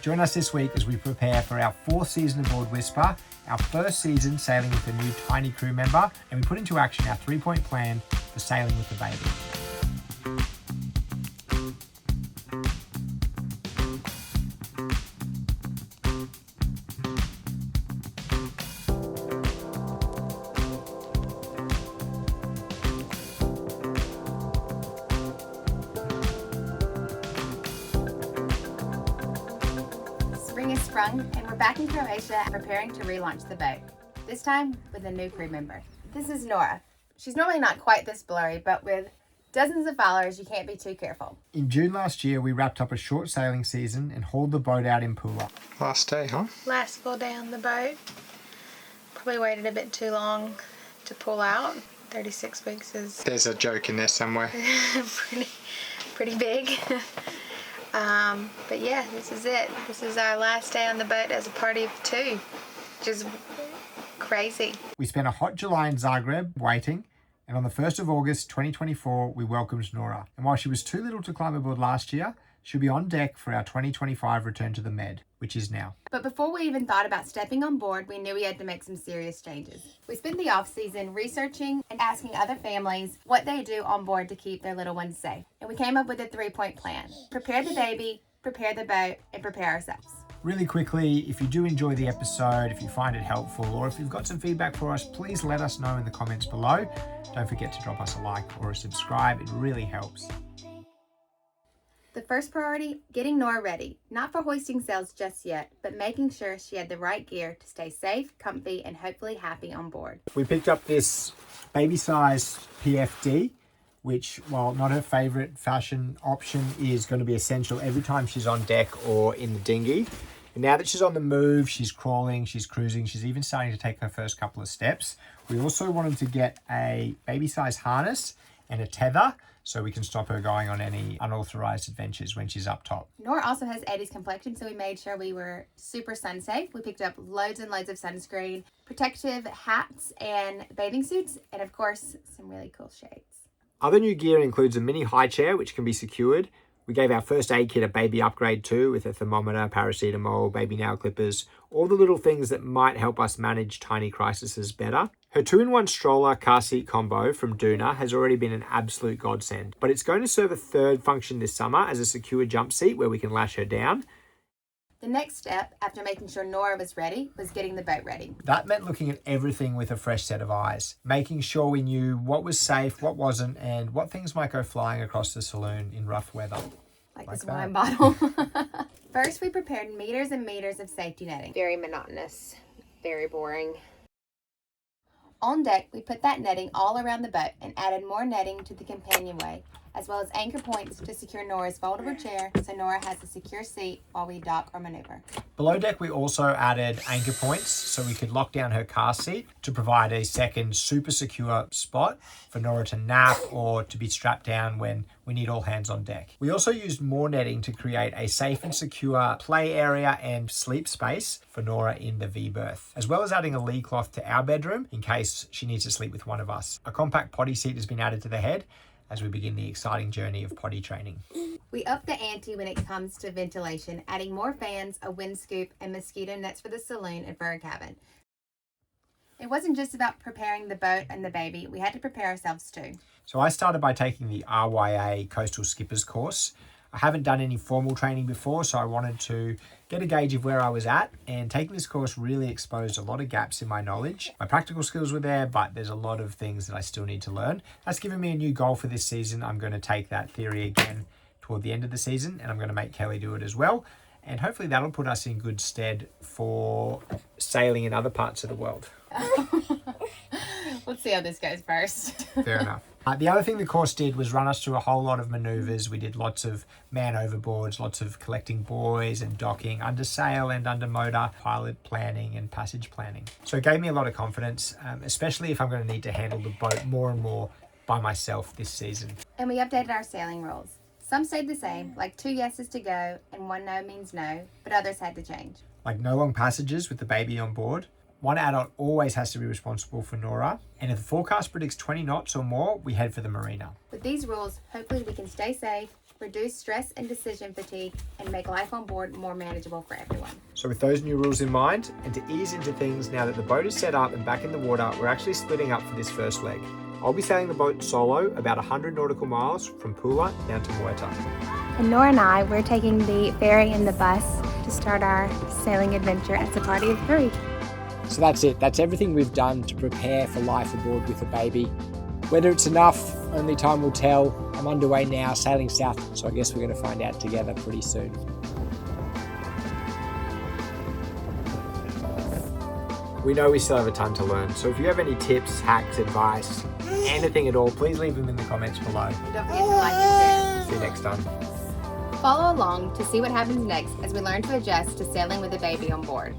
Join us this week as we prepare for our 4th season aboard Whisper, our first season sailing with a new tiny crew member, and we put into action our 3-point plan for sailing with the baby. Spring is sprung and we're back in Croatia preparing to relaunch the boat, this time with a new crew member. This is Nora. She's normally not quite this blurry, but with dozens of followers, you can't be too careful. In June last year, we wrapped up a short sailing season and hauled the boat out in Pula. Last day, huh? Last full day on the boat. Probably waited a bit too long to pull out. 36 weeks is There's a joke in there somewhere. pretty big. But yeah, this is it. This is our last day on the boat as a party of 2, which is crazy. We spent a hot July in Zagreb waiting, and on the 1st of August 2024, we welcomed Nora. And while she was too little to climb aboard last year, she'll be on deck for our 2025 return to the Med, which is now. But before we even thought about stepping on board, we knew we had to make some serious changes. We spent the off season researching and asking other families what they do on board to keep their little ones safe. And we came up with a 3-point plan. Prepare the baby, prepare the boat, and prepare ourselves. Really quickly, if you do enjoy the episode, if you find it helpful, or if you've got some feedback for us, please let us know in the comments below. Don't forget to drop us a like or a subscribe. It really helps. The first priority, getting Nora ready. Not for hoisting sails just yet, but making sure she had the right gear to stay safe, comfy, and hopefully happy on board. We picked up this baby size PFD, which, while not her favorite fashion option, is going to be essential every time she's on deck or in the dinghy. And now that she's on the move, she's crawling, she's cruising, she's even starting to take her first couple of steps. We also wanted to get a baby size harness and a tether so we can stop her going on any unauthorized adventures when she's up top. Nora also has Eddie's complexion, so we made sure we were super sun safe. We picked up loads and loads of sunscreen, protective hats and bathing suits, and of course, some really cool shades. Other new gear includes a mini high chair, which can be secured. We gave our first aid kit a baby upgrade too, with a thermometer, paracetamol, baby nail clippers, all the little things that might help us manage tiny crises better. Her 2-in-1 stroller car seat combo from Duna has already been an absolute godsend, but it's going to serve a third function this summer as a secure jump seat where we can lash her down. The next step, after making sure Nora was ready, was getting the boat ready. That meant looking at everything with a fresh set of eyes, making sure we knew what was safe, what wasn't, and what things might go flying across the saloon in rough weather. Like this wine bottle. First, we prepared meters and meters of safety netting. Very monotonous, very boring. On deck, we put that netting all around the boat and added more netting to the companionway, as well as anchor points to secure Nora's foldable chair so Nora has a secure seat while we dock or maneuver. Below deck, we also added anchor points so we could lock down her car seat to provide a second super secure spot for Nora to nap or to be strapped down when we need all hands on deck. We also used more netting to create a safe and secure play area and sleep space for Nora in the V-berth, as well as adding a lee cloth to our bedroom in case she needs to sleep with one of us. A compact potty seat has been added to the head as we begin the exciting journey of potty training. We upped the ante when it comes to ventilation, adding more fans, a wind scoop, and mosquito nets for the saloon and for our cabin. It wasn't just about preparing the boat and the baby, we had to prepare ourselves too. So I started by taking the RYA Coastal Skippers course. I haven't done any formal training before, so I wanted to get a gauge of where I was at, and taking this course really exposed a lot of gaps in my knowledge. My practical skills were there, but there's a lot of things that I still need to learn. That's given me a new goal for this season. I'm going to take that theory again toward the end of the season, and I'm going to make Kelly do it as well. And hopefully that'll put us in good stead for sailing in other parts of the world. Let's see how this goes first. Fair enough. The other thing the course did was run us through a whole lot of maneuvers. We did lots of man overboards, lots of collecting buoys and docking under sail and under motor, pilot planning and passage planning. So it gave me a lot of confidence, especially if I'm going to need to handle the boat more and more by myself this season. And we updated our sailing rules. Some stayed the same, like 2 yeses to go and 1 no means no, but others had to change. Like no long passages with the baby on board, One adult always has to be responsible for Nora, and if the forecast predicts 20 knots or more, we head for the marina. With these rules, hopefully we can stay safe, reduce stress and decision fatigue, and make life on board more manageable for everyone. So with those new rules in mind, and to ease into things now that the boat is set up and back in the water, we're actually splitting up for this first leg. I'll be sailing the boat solo about 100 nautical miles from Pula down to Muerta. And Nora and I, we're taking the ferry and the bus to start our sailing adventure as a party of 3. So that's it. That's everything we've done to prepare for life aboard with a baby. Whether it's enough, only time will tell. I'm underway now, sailing south, so I guess we're going to find out together pretty soon. We know we still have a ton to learn, so if you have any tips, hacks, advice, anything at all, please leave them in the comments below. And don't forget to like and See you next time. share. Follow along to see what happens next as we learn to adjust to sailing with a baby on board.